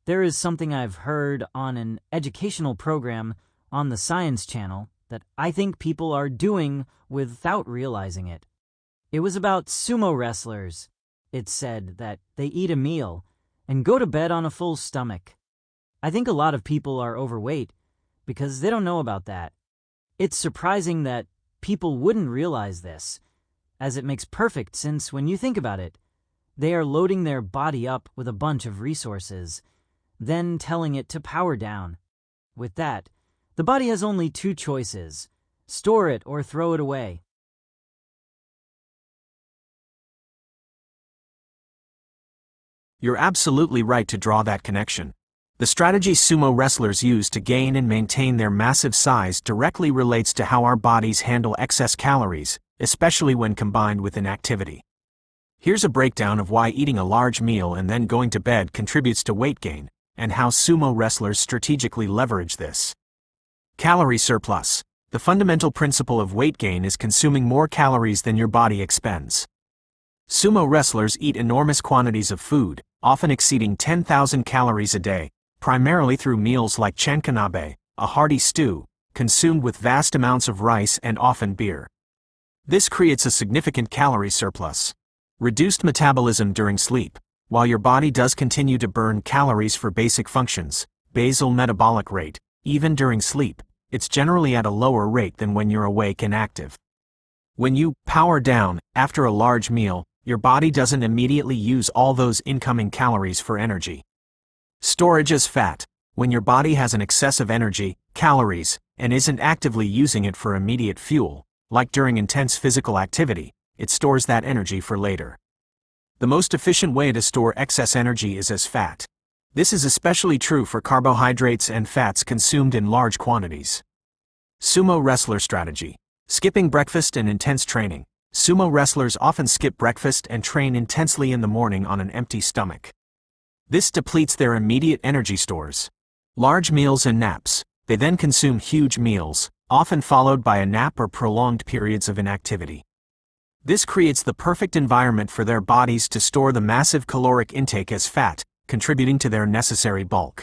There is something I've heard on an educational program on the Science Channel that I think people are doing without realizing it. It was about sumo wrestlers. It said that they eat a meal and go to bed on a full stomach. I think a lot of people are overweight because they don't know about that. It's surprising that people wouldn't realize this, as it makes perfect sense when you think about it. They are loading their body up with a bunch of resources, then telling it to power down. With that, the body has only two choices: store it or throw it away. You're absolutely right to draw that connection. The strategy sumo wrestlers use to gain and maintain their massive size directly relates to how our bodies handle excess calories, especially when combined with inactivity. Here's a breakdown of why eating a large meal and then going to bed contributes to weight gain, and how sumo wrestlers strategically leverage this. Calorie surplus. The fundamental principle of weight gain is consuming more calories than your body expends. Sumo wrestlers eat enormous quantities of food, often exceeding 10,000 calories a day, primarily through meals like chankanabe, a hearty stew, consumed with vast amounts of rice and often beer. This creates a significant calorie surplus. Reduced metabolism during sleep. While your body does continue to burn calories for basic functions, basal metabolic rate, even during sleep, it's generally at a lower rate than when you're awake and active. When you power down after a large meal, your body doesn't immediately use all those incoming calories for energy. Storage as fat. When your body has an excess of energy, calories, and isn't actively using it for immediate fuel, like during intense physical activity, it stores that energy for later. The most efficient way to store excess energy is as fat. This is especially true for carbohydrates and fats consumed in large quantities. Sumo wrestler strategy. Skipping breakfast and intense training. Sumo wrestlers often skip breakfast and train intensely in the morning on an empty stomach. This depletes their immediate energy stores. Large meals and naps. They then consume huge meals, often followed by a nap or prolonged periods of inactivity. This creates the perfect environment for their bodies to store the massive caloric intake as fat, contributing to their necessary bulk.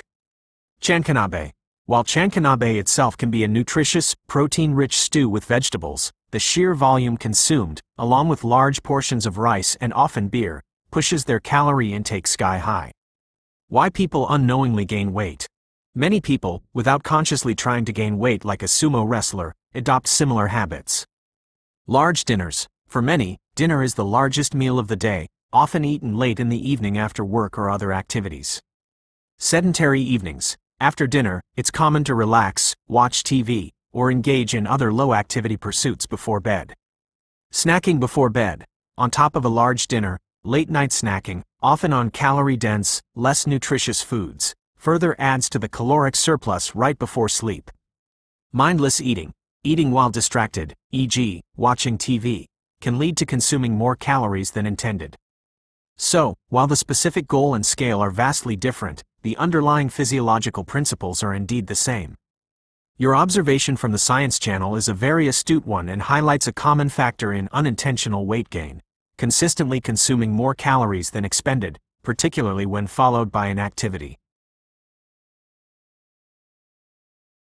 Chankanabe. While chankanabe itself can be a nutritious, protein-rich stew with vegetables, the sheer volume consumed, along with large portions of rice and often beer, pushes their calorie intake sky high. Why people unknowingly gain weight. Many people, without consciously trying to gain weight like a sumo wrestler, adopt similar habits. Large dinners. For many, dinner is the largest meal of the day, often eaten late in the evening after work or other activities. Sedentary evenings. After dinner, it's common to relax, watch TV, or engage in other low-activity pursuits before bed. Snacking before bed. On top of a large dinner, late-night snacking, often on calorie-dense, less nutritious foods, further adds to the caloric surplus right before sleep. Mindless eating. Eating while distracted, e.g., watching TV, can lead to consuming more calories than intended. So, while the specific goal and scale are vastly different, the underlying physiological principles are indeed the same. Your observation from the Science Channel is a very astute one and highlights a common factor in unintentional weight gain: consistently consuming more calories than expended, particularly when followed by inactivity.